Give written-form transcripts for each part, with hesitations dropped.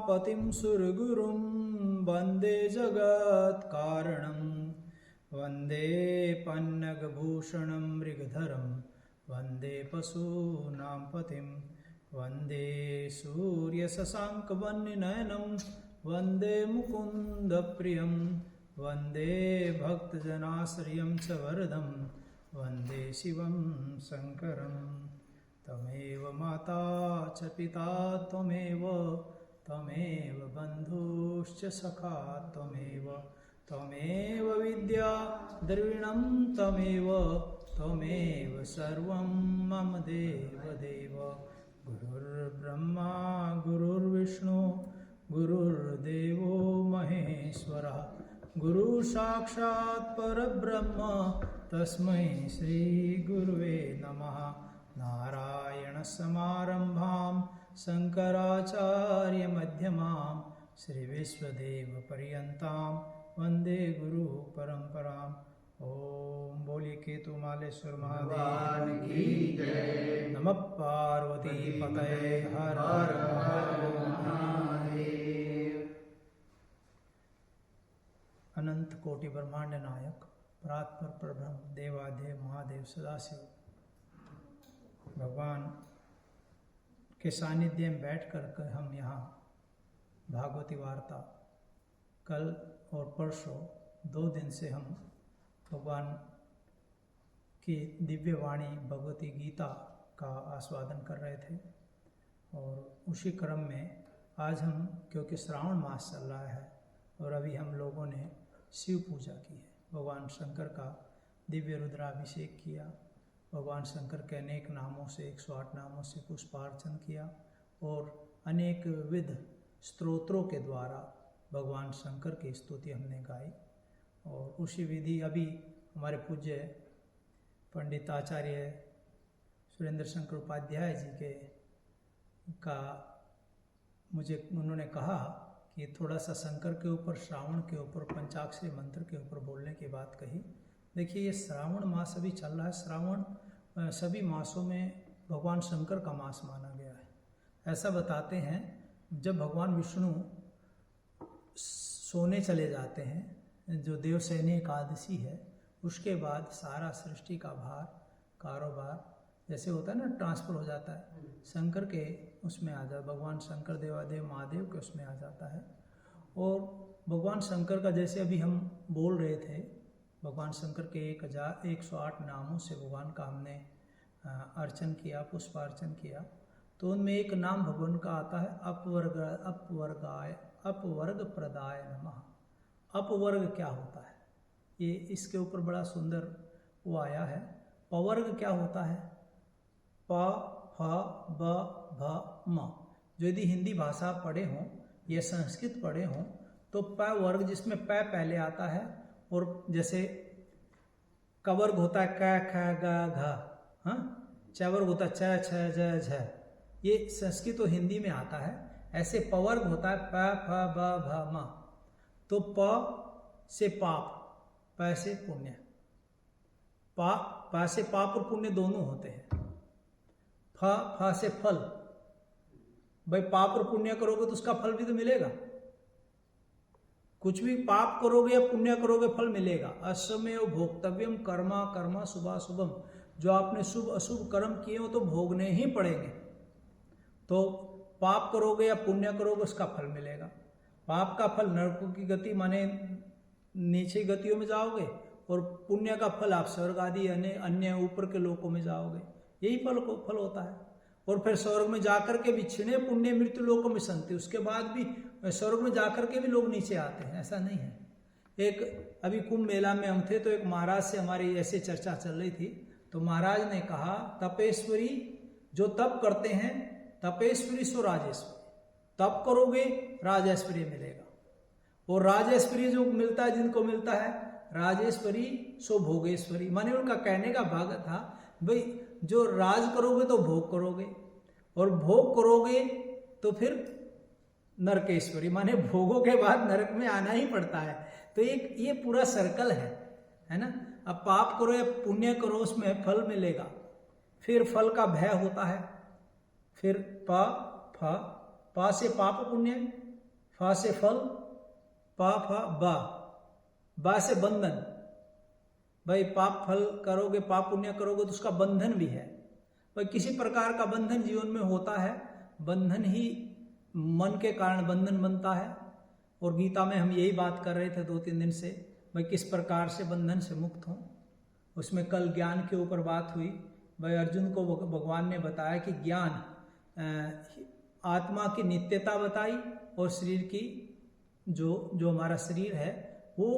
उमापतिं सुरगुरुं वन्दे जगत्कारणं वन्दे पन्नगभूषणं मृगधरं वन्दे पशूनां पतिं वन्दे सूर्यशशाङ्कवन्यनयनं वन्दे मुकुन्दप्रियं वन्दे भक्तजनाश्रयं च वरदं वन्दे शिवं शङ्करं। तमेव माता च पिता त्वमेव बन्धुश्च सखा त्वमेव विद्या द्रविणं त्वमेव सर्वं मम देव। गुरुर्ब्रह्मा गुरुर्विष्णु गुरुर्देवो महेश्वरः गुरुसाक्षात् परब्रह्म तस्मै श्रीगुरुवे नमः। नारायणसमारम्भां शङ्कराचार्यमध्यमां श्रीविश्वदेवपर्यन्तां वन्दे गुरुपरम्पराम्। ओम बोलिए केतुमालेश्वर महादेव की जय। नमः पार्वती पतये हर हर महादेव। अनंत कोटि ब्रह्मांड नायक परात्पर परब्रह्म देवादेव महादेव सदाशिव भगवान के सानिध्य में बैठ कर हम यहाँ भागवती वार्ता कल और परसों 2 दिन से हम भगवान की दिव्य वाणी भगवती गीता का आस्वादन कर रहे थे। और उसी क्रम में आज हम, क्योंकि श्रावण मास चल रहा है और अभी हम लोगों ने शिव पूजा की है, भगवान शंकर का दिव्य रुद्राभिषेक किया, भगवान शंकर के अनेक नामों से 108 नामों से पुष्पार्चन किया और अनेक विध स्तोत्रों के द्वारा भगवान शंकर की स्तुति हमने गाई। और उसी विधि अभी हमारे पूज्य पंडित आचार्य सुरेंद्र शंकर उपाध्याय जी के का मुझे उन्होंने कहा कि थोड़ा सा शंकर के ऊपर, श्रावण के ऊपर, पंचाक्षरी मंत्र के ऊपर बोलने की बात कही। देखिए, ये श्रावण मास अभी चल रहा है। श्रावण सभी मासों में भगवान शंकर का मास माना गया है। ऐसा बताते हैं, जब भगवान विष्णु सोने चले जाते हैं, जो देवसैनी एकादशी है, उसके बाद सारा सृष्टि का भार, कारोबार जैसे होता है ना, ट्रांसफर हो जाता है, शंकर के उसमें आ जाता, भगवान शंकर देवादेव महादेव के उसमें आ जाता है। और भगवान शंकर का जैसे अभी हम बोल रहे थे, भगवान शंकर के 108 नामों से भगवान का हमने अर्चन किया, पुष्पार्चन किया। तो उनमें एक नाम भगवान का आता है अपवर्ग प्रदाय नमः। अपवर्ग क्या होता है, ये इसके ऊपर बड़ा सुंदर वो आया है। पवर्ग क्या होता है, प फ ब भ म। जो यदि हिंदी भाषा पढ़े हों या संस्कृत पढ़े हों तो प वर्ग, जिसमें प पहले आता है, और जैसे कवर्ग होता है क ख ग घ, हाँ, च वर्ग होता है च छ ज झ। ये संस्कृत और हिंदी में आता है। ऐसे पवर्ग होता है प फ ब भ म। तो प से पाप, प से पुण्य, प से पाप और पुण्य दोनों होते हैं। फ से फल, भाई पाप और पुण्य करोगे तो उसका फल भी तो मिलेगा। कुछ भी पाप करोगे या पुण्य करोगे फल मिलेगा। अश्वमेव भोक्तव्यम कर्मा कर्मा शुभाशुभम। जो आपने शुभ अशुभ कर्म किए हो तो भोगने ही पड़ेंगे। तो पाप करोगे या पुण्य करोगे उसका फल मिलेगा। पाप का फल नरकों की गति, माने नीचे गतियों में जाओगे, और पुण्य का फल आप स्वर्ग आदि अन्य ऊपर के लोकों में जाओगे। यही फल होता है। और फिर स्वर्ग में जाकर के भी क्षीणे पुण्य मृत्यु लोकों में संति, उसके बाद भी स्वर्ग में जाकर के भी लोग नीचे आते हैं, ऐसा नहीं है। एक अभी कुंभ मेला में हम थे तो एक महाराज से हमारी ऐसे चर्चा चल रही थी। तो महाराज ने कहा, तपेश्वरी जो तप करते हैं, तपेश्वरी सो राजेश्वरी। तप करोगे राजेश्वरी मिलेगा, और राजेश्वरी जो मिलता है, जिनको मिलता है राजेश्वरी सो भोगेश्वरी। माने उनका कहने का भाग था, भाई जो राज करोगे तो भोग करोगे, और भोग करोगे तो फिर नरकेश्वरी, माने भोगों के बाद नरक में आना ही पड़ता है। तो एक ये पूरा सर्कल है ना। अब पाप करो या पुण्य करो, उसमें फल मिलेगा। फिर फल का भय होता है। फिर पा से पाप पुण्य, फा से फल, पा फा बा, बा से बंधन। भाई पाप फल करोगे, पाप पुण्य करोगे तो उसका बंधन भी है। भाई किसी प्रकार का बंधन जीवन में होता है, बंधन ही मन के कारण बंधन बनता है। और गीता में हम यही बात कर रहे थे 2-3 दिन से, भाई किस प्रकार से बंधन से मुक्त हों। उसमें कल ज्ञान के ऊपर बात हुई। भाई अर्जुन को भगवान ने बताया कि ज्ञान आत्मा की नित्यता बताई और शरीर की जो हमारा शरीर है वो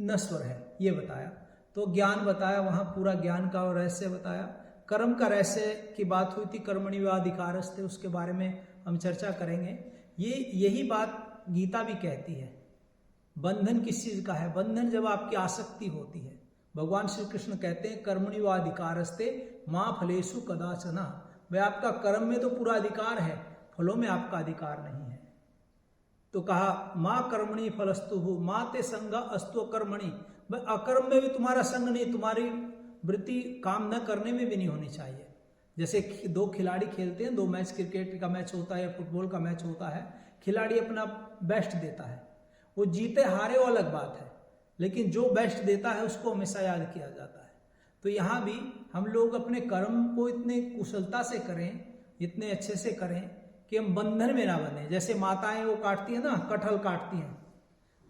नश्वर है, ये बताया। तो ज्ञान बताया, वहाँ पूरा ज्ञान का रहस्य बताया। कर्म का रहस्य की बात हुई थी, कर्मणि वा अधिकारस्ते, उसके बारे में हम चर्चा करेंगे। यही बात गीता भी कहती है। बंधन किस चीज का है? बंधन जब आपकी आसक्ति होती है। भगवान श्री कृष्ण कहते हैं कर्मणि वा अधिकारस्ते मां फलेषु कदाचना। भाई आपका कर्म में तो पूरा अधिकार है, फलों में आपका अधिकार नहीं है। तो कहा मां कर्मणि फलस्तु मां ते संग अस्तु कर्मणि। भाई अकर्म में भी तुम्हारा संग नहीं, तुम्हारी वृत्ति काम न करने में भी नहीं होनी चाहिए। जैसे 2 खिलाड़ी खेलते हैं, 2 मैच, क्रिकेट का मैच होता है या फुटबॉल का मैच होता है, खिलाड़ी अपना बेस्ट देता है, वो जीते हारे वो अलग बात है, लेकिन जो बेस्ट देता है उसको हमेशा याद किया जाता है। तो यहाँ भी हम लोग अपने कर्म को इतने कुशलता से करें, इतने अच्छे से करें कि हम बंधन में ना बने। जैसे माताएं वो काटती है ना, कटहल काटती हैं,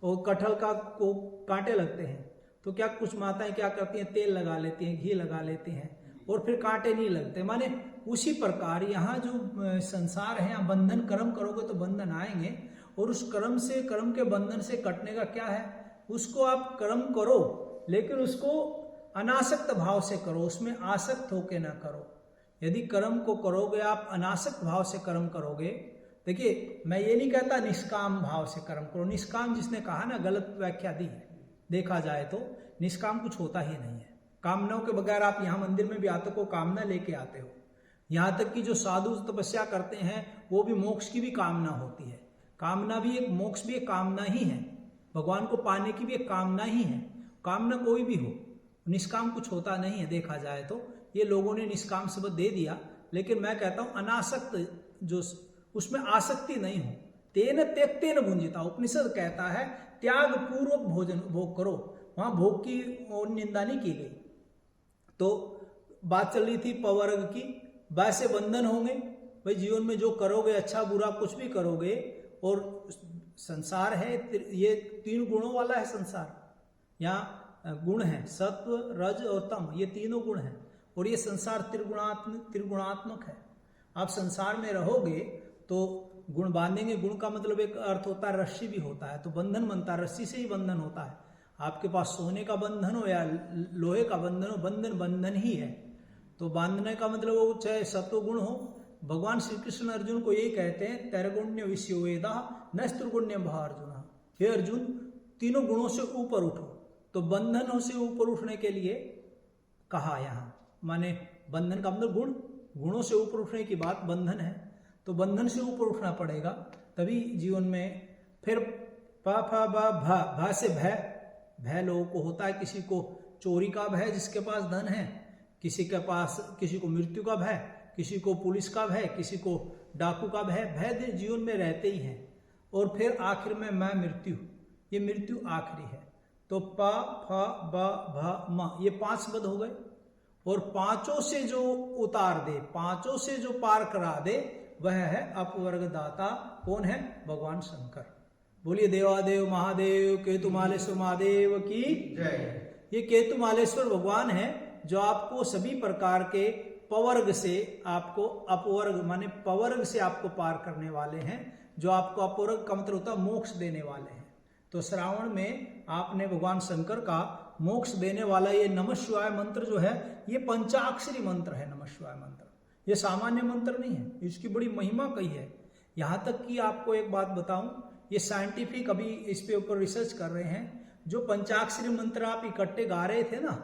वो कटहल का को कांटे लगते हैं, तो क्या कुछ माताएं क्या करती हैं, तेल लगा लेती हैं, घी लगा लेती हैं और फिर कांटे नहीं लगते। माने उसी प्रकार यहाँ जो संसार है, यहाँ बंधन, कर्म करोगे तो बंधन आएंगे, और उस कर्म के बंधन से कटने का क्या है, उसको आप कर्म करो लेकिन उसको अनासक्त भाव से करो, उसमें आसक्त होके ना करो। यदि कर्म को करोगे आप अनासक्त भाव से कर्म करोगे, देखिए मैं ये नहीं कहता निष्काम भाव से कर्म करो। निष्काम जिसने कहा ना, गलत व्याख्या दी है। देखा जाए तो निष्काम कुछ होता ही नहीं है। कामनाओं के बगैर आप यहाँ मंदिर में भी आते हो, कामना लेके आते हो। यहाँ तक कि जो साधु तपस्या करते हैं वो भी मोक्ष की भी कामना होती है। कामना भी एक, मोक्ष भी एक कामना ही है, भगवान को पाने की भी एक कामना ही है। कामना कोई भी हो, निष्काम कुछ होता नहीं है। देखा जाए तो ये लोगों ने निष्काम शब्द दे दिया, लेकिन मैं कहता हूं अनासक्त, जो उसमें आसक्ति नहीं हो। तेन त्यक्तेन भुंजिता, उपनिषद कहता है त्याग पूर्वक भोग करो, वहां भोग की निंदा नहीं की गई। तो बात चल रही थी पवर्ग की, वैसे बंधन होंगे। भाई जीवन में जो करोगे, अच्छा बुरा कुछ भी करोगे, और संसार है ये 3 गुणों वाला है संसार। यहाँ गुण है, सत्व, रज और तम, ये तीनों गुण हैं, और ये संसार त्रिगुणात्मक है। आप संसार में रहोगे तो गुण बांधेंगे। गुण का मतलब एक अर्थ होता है, रस्सी भी होता है, तो बंधन बनता है, रस्सी से ही बंधन होता है। आपके पास सोने का बंधन हो या लोहे का बंधन हो, बंधन बंधन ही है। तो बांधने का मतलब वो चाहे सत्व गुण हो। भगवान श्री कृष्ण अर्जुन को यही कहते हैं तैर्गुण्य विषयो वेदा न स्त्रुगुण्य भा अर्जुन। हे अर्जुन, तीनों गुणों से ऊपर उठो। तो बंधनों से ऊपर उठने के लिए कहा यहाँ, माने बंधन का मतलब गुण, गुणों से ऊपर उठने की बात बंधन है। तो बंधन से ऊपर उठना पड़ेगा, तभी जीवन में। फिर पा फा बा भा, भा से भय। भय लोगों को होता है, किसी को चोरी का भय जिसके पास धन है, किसी के पास, किसी को मृत्यु का भय, किसी को पुलिस का भय, किसी को डाकू का भय। भय जीवन में रहते ही हैं। और फिर आखिर में मैं मृत्यु, ये मृत्यु आखिरी है। तो प फ ब भ म, ये 5 शब्द हो गए। और 5 से जो उतार दे, 5 से जो पार करा दे, वह है अपवर्ग दाता। कौन है? भगवान शंकर। बोलिए देवादेव महादेव केतुमालेश्वर महादेव की जय। ये केतुमालेश्वर भगवान है जो आपको सभी प्रकार के पवर्ग से, आपको अपवर्ग माने पवर्ग से आपको पार करने वाले हैं। जो आपको अपवर्ग का मतलब होता है मोक्ष देने वाले हैं। तो श्रावण में आपने भगवान शंकर का मोक्ष देने वाला ये नमः शिवाय मंत्र जो है, ये पंचाक्षरी मंत्र है। नमः शिवाय मंत्र ये सामान्य मंत्र नहीं है, इसकी बड़ी महिमा कही है। यहाँ तक कि आपको एक बात बताऊं, ये साइंटिफिक अभी इस पे ऊपर रिसर्च कर रहे हैं। जो पंचाक्षरी मंत्र आप इकट्ठे गा रहे थे ना,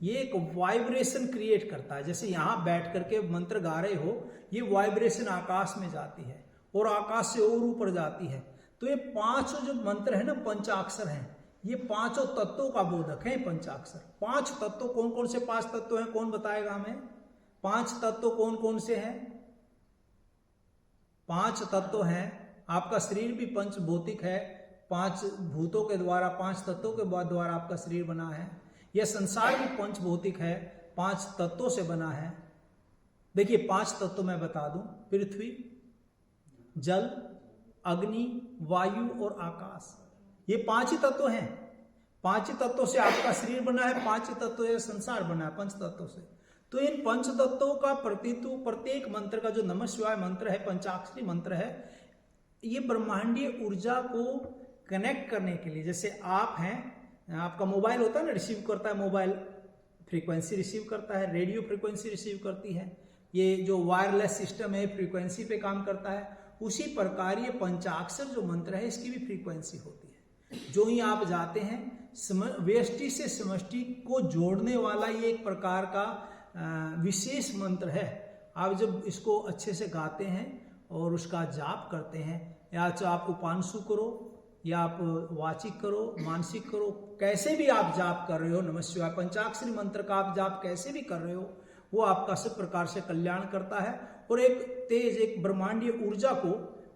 ये एक वाइब्रेशन क्रिएट करता है। जैसे यहाँ बैठ करके मंत्र गा रहे हो, ये वाइब्रेशन आकाश में जाती है और आकाश से और ऊपर जाती है। तो ये 5 जो मंत्र है ना, पंचाक्षर हैं, ये 5 तत्वों का बोधक है। पंचाक्षर 5 तत्व, कौन कौन से 5 तत्व हैं, कौन बताएगा हमें? 5 तत्व कौन कौन से हैं? 5 तत्व हैं, आपका शरीर भी पंच भौतिक है, 5 भूतों के द्वारा, 5 तत्वों के द्वारा आपका शरीर बना है। यह संसार भी पंच भौतिक है, 5 तत्वों से बना है। देखिए 5 तत्व मैं बता दूं, पृथ्वी, जल, अग्नि, वायु और आकाश, ये 5 ही तत्व हैं। 5 ही तत्वों से आपका शरीर बना है, 5 ही तत्वों से संसार बना है, पंच तत्वों से। तो इन पंच तत्वों का प्रत्येक मंत्र का जो नमः शिवाय मंत्र है, पंचाक्षरी मंत्र है, ये ब्रह्मांडीय ऊर्जा को कनेक्ट करने के लिए, जैसे आप हैं, आपका मोबाइल होता है ना, रिसीव करता है, मोबाइल फ्रीक्वेंसी रिसीव करता है, रेडियो फ्रीक्वेंसी रिसीव करती है, ये जो वायरलेस सिस्टम है फ्रीक्वेंसी पे काम करता है। उसी प्रकार ये पंचाक्षर जो मंत्र है इसकी भी फ्रीक्वेंसी होती है। जो ही आप जाते हैं, व्यष्टि से समष्टि को जोड़ने वाला ये एक प्रकार का विशेष मंत्र है। आप जब इसको अच्छे से गाते हैं और उसका जाप करते हैं, या तो आप उपांशु करो या आप वाचिक करो, मानसिक करो, कैसे भी आप जाप कर रहे हो, नमः शिवाय पंचाक्षरी मंत्र का आप जाप कैसे भी कर रहे हो, वो आपका सब प्रकार से कल्याण करता है और एक तेज, एक ब्रह्मांडीय ऊर्जा को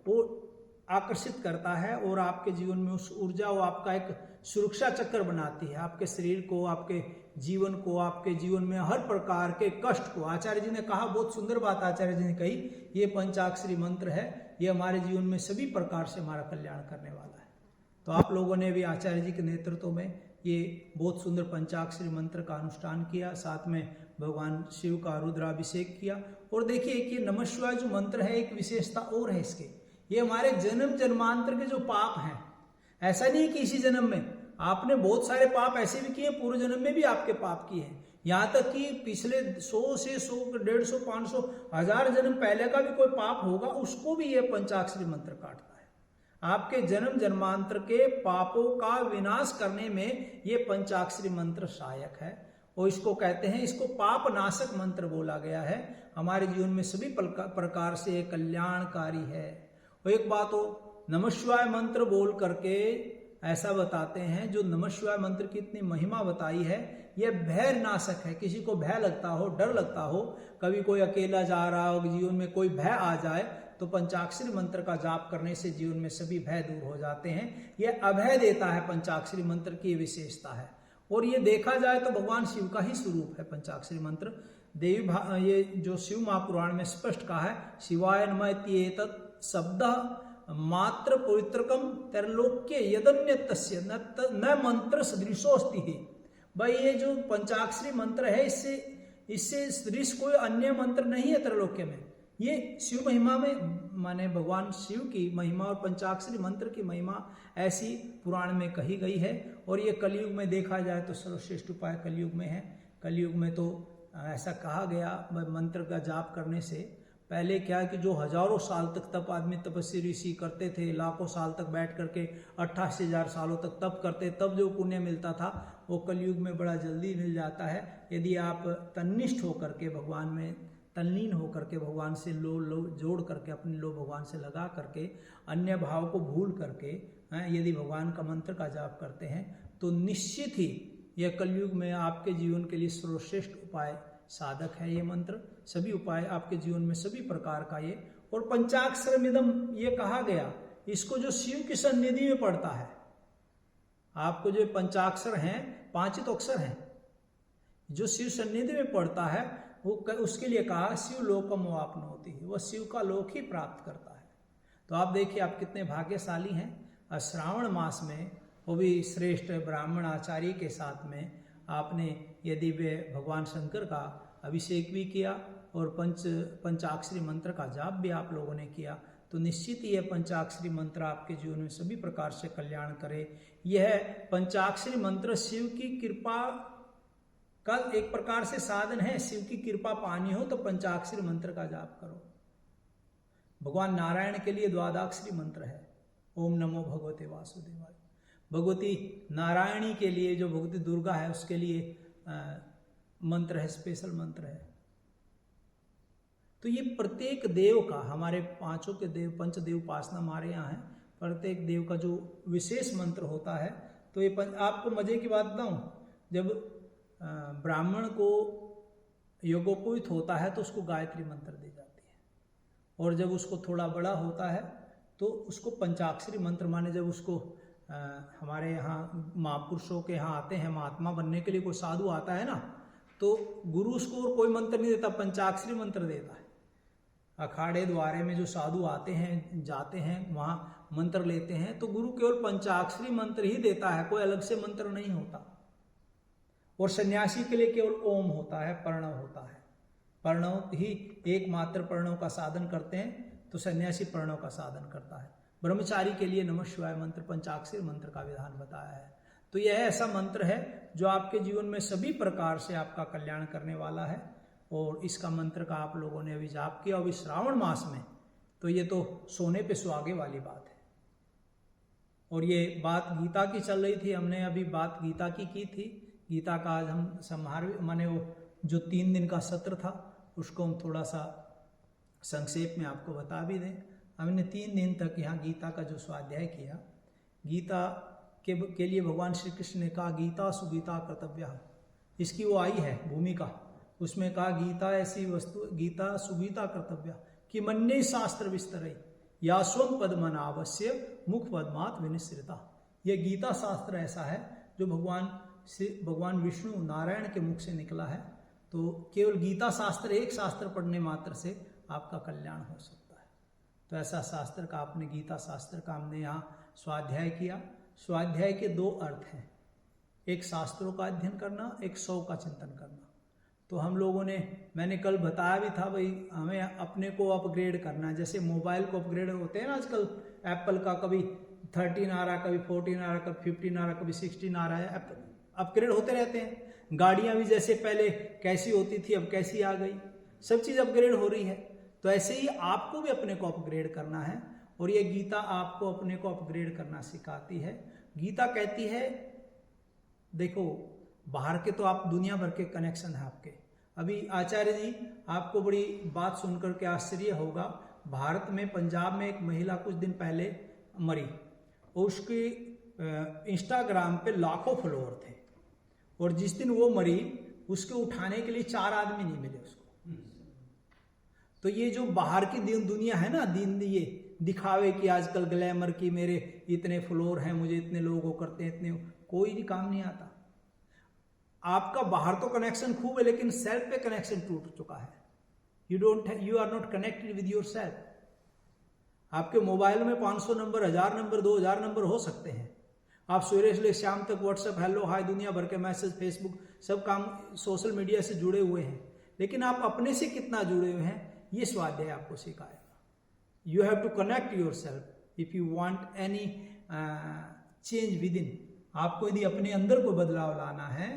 वो आकर्षित करता है और आपके जीवन में उस ऊर्जा वो आपका एक सुरक्षा चक्र बनाती है। आपके शरीर को, आपके जीवन को, आपके जीवन में हर प्रकार के कष्ट को, आचार्य जी ने कहा, बहुत सुंदर बात आचार्य जी ने कही, ये पंचाक्षरी मंत्र है, ये हमारे जीवन में सभी प्रकार से हमारा कल्याण करने वाला है। तो आप लोगों ने भी आचार्य जी के नेतृत्व में ये बहुत सुंदर पंचाक्षरी मंत्र का अनुष्ठान किया, साथ में भगवान शिव का रुद्राभिषेक किया। और देखिए कि नमः शिवाय जो मंत्र है, एक विशेषता और है इसके, ये हमारे जन्म जन्मांतर के जो पाप हैं, ऐसा नहीं कि इसी जन्म में, आपने बहुत सारे पाप ऐसे भी किए, पूर्व जन्म में भी आपके पाप किए हैं, यहाँ तक कि पिछले 100 से 100, 150, 500, 1000 जन्म पहले का भी कोई पाप होगा, उसको भी ये पंचाक्षरी मंत्र काटता है। आपके जन्म जन्मांतर के पापों का विनाश करने में ये पंचाक्षरी मंत्र सहायक है और इसको कहते हैं, इसको पाप नाशक मंत्र बोला गया है। हमारे जीवन में सभी प्रकार से कल्याणकारी है। और एक बात हो, नमः शिवाय मंत्र बोल करके ऐसा बताते हैं, जो नमः शिवाय मंत्र की इतनी महिमा बताई है, यह भय नाशक है। किसी को भय लगता हो, डर लगता हो, कभी कोई अकेला जा रहा हो, जीवन में कोई भय आ जाए, तो पंचाक्षरी मंत्र का जाप करने से जीवन में सभी भय दूर हो जाते हैं। यह अभय देता है, पंचाक्षरी मंत्र की विशेषता है। और ये देखा जाए तो भगवान शिव का ही स्वरूप है पंचाक्षरी मंत्र। ये जो शिव महापुराण में स्पष्ट कहा है, शिवाय नमः इत्येतत् शब्दः मात्र पवित्रकम त्रैलोक्य यदन्य तस्य न मंत्र सदृशोस्ति है। भाई ये जो पंचाक्षरी मंत्र है, इससे सदृश कोई अन्य मंत्र नहीं है त्रैलोक्य में। ये शिव महिमा में, माने भगवान शिव की महिमा और पंचाक्षरी मंत्र की महिमा ऐसी पुराण में कही गई है। और ये कलयुग में देखा जाए तो सर्वश्रेष्ठ उपाय कलयुग में है। कलयुग में तो ऐसा कहा गया, मंत्र का जाप करने से पहले क्या है कि जो हजारों साल तक तप आदमी तपस्वी ऋषि करते थे, लाखों साल तक बैठ करके 88,000 सालों तक तप करते, तब जो पुण्य मिलता था वो कलयुग में बड़ा जल्दी मिल जाता है, यदि आप तन्निष्ठ होकर के भगवान में तल्लीन होकर के भगवान से लो जोड़ करके, अपने लो भगवान से लगा करके, अन्य भाव को भूल करके यदि भगवान का मंत्र का जाप करते हैं, तो निश्चित ही यह कलयुग में आपके जीवन के लिए सर्वश्रेष्ठ उपाय साधक है। ये मंत्र सभी उपाय आपके जीवन में सभी प्रकार का ये। और पंचाक्षरमिदम ये कहा गया, इसको जो शिव की सन्निधि में पढ़ता है, आपको जो पंचाक्षर हैं, 5 तो अक्षर हैं, जो शिव सन्निधि में पढ़ता है वो उसके लिए कहा शिव लोकम वाप्नोति, वह शिव का लोक ही प्राप्त करता है। तो आप देखिए आप कितने भाग्यशाली हैं। श्रावण मास में, वो भी श्रेष्ठ ब्राह्मण आचार्य के साथ में, आपने यदि वे भगवान शंकर का अभिषेक भी किया और पंचाक्षरी मंत्र का जाप भी आप लोगों ने किया, तो निश्चित ही यह पंचाक्षरी मंत्र आपके जीवन में सभी प्रकार से कल्याण करे। यह पंचाक्षरी मंत्र शिव की कृपा का एक प्रकार से साधन है। शिव की कृपा पानी हो तो पंचाक्षरी मंत्र का जाप करो। भगवान नारायण के लिए द्वादशाक्षरी मंत्र है, ओम नमो भगवते वासुदेवाय। भगवती नारायणी के लिए, जो भगवती दुर्गा है, उसके लिए मंत्र है, स्पेशल मंत्र है। तो ये प्रत्येक देव का, हमारे 5 के देव, पंचदेव उपासना हमारे यहाँ है, प्रत्येक देव का जो विशेष मंत्र होता है। तो ये आपको मजे की बात बताऊं, जब ब्राह्मण को योगोपवीत होता है तो उसको गायत्री मंत्र दी जाती है, और जब उसको थोड़ा बड़ा होता है तो उसको पंचाक्षरी मंत्र माने। जब उसको हमारे यहाँ महापुरुषों के यहाँ आते हैं, महात्मा बनने के लिए कोई साधु आता है ना, तो गुरु उसको और कोई मंत्र नहीं देता, पंचाक्षरी मंत्र देता है। अखाड़े द्वारे में जो साधु आते हैं, जाते हैं, वहाँ मंत्र लेते हैं, तो गुरु केवल पंचाक्षरी मंत्र ही देता है, कोई अलग से मंत्र नहीं होता। और सन्यासी के लिए केवल ओम होता है, प्रणव होता है। प्रणव ही एकमात्र प्रणव का साधन करते हैं, तो सन्यासी प्रणव का साधन करता है। ब्रह्मचारी के लिए नमः शिवाय मंत्र, पंचाक्षरी मंत्र का विधान बताया है। तो यह ऐसा मंत्र है जो आपके जीवन में सभी प्रकार से आपका कल्याण करने वाला है। और इसका मंत्र का आप लोगों ने अभी जाप किया, अभी श्रावण मास में, तो ये तो सोने पे सुहागे वाली बात है। और ये बात गीता की चल रही थी, हमने अभी बात गीता की थी। गीता का आज हम संहार माने वो जो 3 दिन का सत्र था उसको हम थोड़ा सा संक्षेप में आपको बता भी दें। हमने 3 दिन तक यहाँ गीता का जो स्वाध्याय किया, गीता के लिए भगवान श्री कृष्ण ने कहा गीता सुगीता कर्तव्य, इसकी वो आई है भूमिका, उसमें कहा गीता ऐसी वस्तु, गीता सुगीता कर्तव्य कि मन्ये शास्त्र विस्तरई या स्वम पद्मनाभस्य मुख पद्मात विनिश्रिता। यह गीता शास्त्र ऐसा है जो भगवान विष्णु नारायण के मुख से निकला है। तो केवल गीता शास्त्र, एक शास्त्र पढ़ने मात्र से आपका कल्याण हो सकता है। तो ऐसा शास्त्र का, आपने गीता शास्त्र का हमने यहाँ स्वाध्याय किया। स्वाध्याय के 2 अर्थ हैं, एक शास्त्रों का अध्ययन करना, एक 100 का चिंतन करना। तो हम लोगों ने, मैंने कल बताया भी था भाई, हमें अपने को अपग्रेड करना है। जैसे मोबाइल को अपग्रेड होते हैं ना आजकल, एप्पल का कभी 13 आ रहा, कभी 14 आ रहा, कभी 15 आ रहा, कभी 16 आ रहा है, अपग्रेड होते रहते हैं। गाड़ियां भी जैसे पहले कैसी होती थी अब कैसी आ गई, सब चीज़ अपग्रेड हो रही है। तो ऐसे ही आपको भी अपने को अपग्रेड करना है, और ये गीता आपको अपने को अपग्रेड करना सिखाती है। गीता कहती है, देखो बाहर के तो आप दुनिया भर के कनेक्शन है आपके। अभी आचार्य जी, आपको बड़ी बात सुनकर के आश्चर्य होगा, भारत में पंजाब में एक महिला कुछ दिन पहले मरी, और उसके इंस्टाग्राम पे लाखों फॉलोअर थे, और जिस दिन वो मरी उसके उठाने के लिए 4 आदमी नहीं मिले उसको। तो ये जो बाहर की दुनिया है ना, ये दिखावे की, आजकल ग्लैमर की, मेरे इतने फ्लोर हैं, मुझे इतने लोग वो करते हैं, इतने, कोई भी काम नहीं आता। आपका बाहर तो कनेक्शन खूब है, लेकिन सेल्फ पे कनेक्शन टूट चुका है। You are not connected with yourself. आपके मोबाइल में 500 नंबर, 1000 नंबर, 2000 नंबर हो सकते हैं। आप सवेरे से शाम तक व्हाट्सएप, हेलो हाय, दुनिया भर के मैसेज, फेसबुक, सब काम सोशल मीडिया से जुड़े हुए हैं, लेकिन आप अपने से कितना जुड़े हुए हैं, ये स्वाध्याय आपको सिखाएगा। You have to connect yourself if you want any change within। आपको यदि अपने अंदर कोई बदलाव लाना है,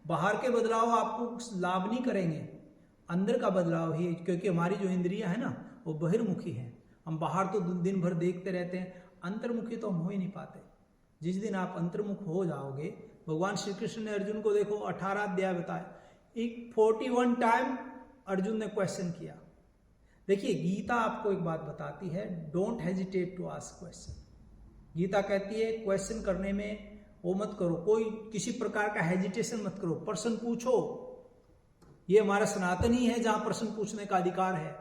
बाहर के बदलाव आपको लाभ नहीं करेंगे, अंदर का बदलाव ही, क्योंकि हमारी जो इंद्रियां है ना वो बहिर्मुखी हैं। हम बाहर तो दिन भर देखते रहते हैं, अंतर्मुखी तो हम हो ही नहीं पाते। जिस दिन आप अंतर्मुख हो जाओगे, भगवान श्री कृष्ण ने अर्जुन को देखो 18 अध्याय बताए, 41 टाइम अर्जुन ने क्वेश्चन किया। देखिए गीता आपको एक बात बताती है, don't hesitate to ask question. Gita कहती है क्वेश्चन करने में वो मत करो, कोई किसी प्रकार का हेजिटेशन मत करो, प्रश्न पूछो। ये हमारा सनातन ही है जहां प्रश्न पूछने का अधिकार है।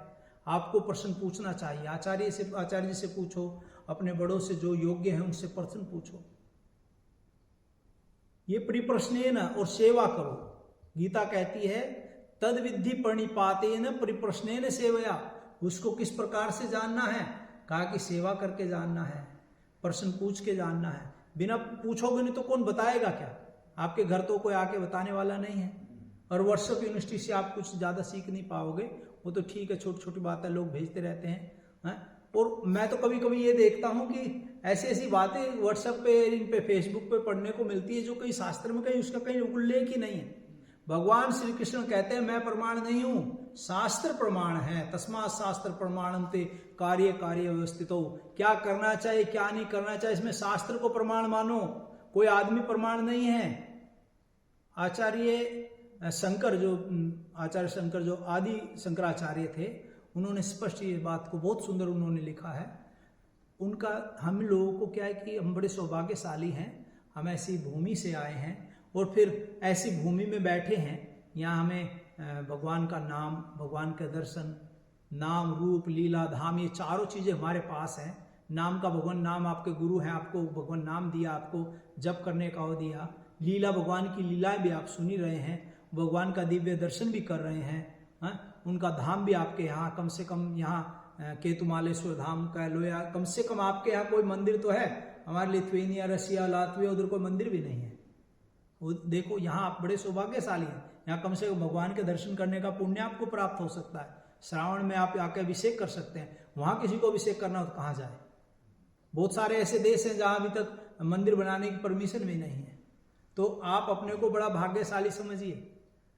आपको प्रश्न पूछना चाहिए, आचार्य जी से पूछो, अपने बड़ों से जो योग्य है उनसे प्रश्न पूछो। ये परिप्रश्नेन, और सेवा करो। गीता कहती है तद विद्धि प्रणिपातेन परिप्रश्नेन सेवया। उसको किस प्रकार से जानना है, कहा कि सेवा करके जानना है, प्रश्न पूछ के जानना है। बिना पूछोगे नहीं तो कौन बताएगा क्या, आपके घर तो कोई आके बताने वाला नहीं है। और व्हाट्सएप यूनिवर्सिटी से आप कुछ ज़्यादा सीख नहीं पाओगे, वो तो ठीक है, छोटी छोटी बातें लोग भेजते रहते हैं। और मैं तो कभी कभी ये देखता हूँ कि ऐसी ऐसी बातें व्हाट्सएप पे, इन पे, फेसबुक पे पढ़ने को मिलती है जो कहीं शास्त्र में कहीं उसका कहीं उल्लेख ही नहीं है। भगवान श्री कृष्ण कहते हैं मैं प्रमाण नहीं हूं, शास्त्र प्रमाण है। तस्मात् शास्त्र प्रमाणन्ते कार्य कार्य व्यवस्थितो। क्या करना चाहिए क्या नहीं करना चाहिए, इसमें शास्त्र को प्रमाण मानो, कोई आदमी प्रमाण नहीं है। आचार्य शंकर जो आदि शंकराचार्य थे, उन्होंने स्पष्ट ये बात को बहुत सुंदर उन्होंने लिखा है। उनका, हम लोगों को क्या है कि हम बड़े सौभाग्यशाली हैं, हम ऐसी भूमि से आए हैं और फिर ऐसी भूमि में बैठे हैं, यहाँ हमें भगवान का नाम, भगवान का दर्शन, नाम रूप लीला धाम, ये चारों चीज़ें हमारे पास हैं। नाम का भगवान, नाम आपके गुरु हैं, आपको भगवान नाम दिया, आपको जप करने का वो दिया, लीला भगवान की लीलाएं भी आप सुन ही रहे हैं, भगवान का दिव्य दर्शन भी कर रहे हैं, उनका धाम भी आपके यहाँ, कम से कम यहाँ केतुमालेश्वर धाम का लोया, कम से कम आपके यहाँ कोई मंदिर तो है। हमारे लिथुएनिया, रसिया, लातविया उधर कोई मंदिर भी नहीं है। वो देखो, यहाँ आप बड़े सौभाग्यशाली हैं, यहाँ कम से कम भगवान के दर्शन करने का पुण्य आपको प्राप्त हो सकता है। श्रावण में आप आके अभिषेक कर सकते हैं। वहाँ किसी को अभिषेक करना हो तो कहाँ जाए? बहुत सारे ऐसे देश हैं जहाँ अभी तक मंदिर बनाने की परमिशन भी नहीं है। तो आप अपने को बड़ा भाग्यशाली समझिए।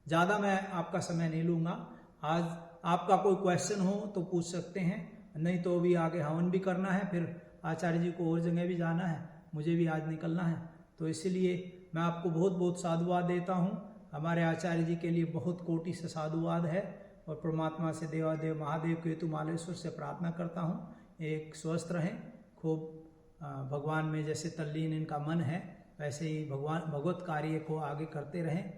ज़्यादा मैं आपका समय नहीं लूँगा। आज आपका कोई क्वेश्चन हो तो पूछ सकते हैं, नहीं तो अभी आगे हवन भी करना है, फिर आचार्य जी को और जगह भी जाना है, मुझे भी आज निकलना है। तो इसलिए मैं आपको बहुत बहुत साधुवाद देता हूँ। हमारे आचार्य जी के लिए बहुत कोटि से साधुवाद है और परमात्मा से, देवादेव महादेव केतुमालेश्वर से प्रार्थना करता हूँ एक स्वस्थ रहें, खूब भगवान में जैसे तल्लीन इनका मन है वैसे ही भगवान भगवत कार्य को आगे करते रहें।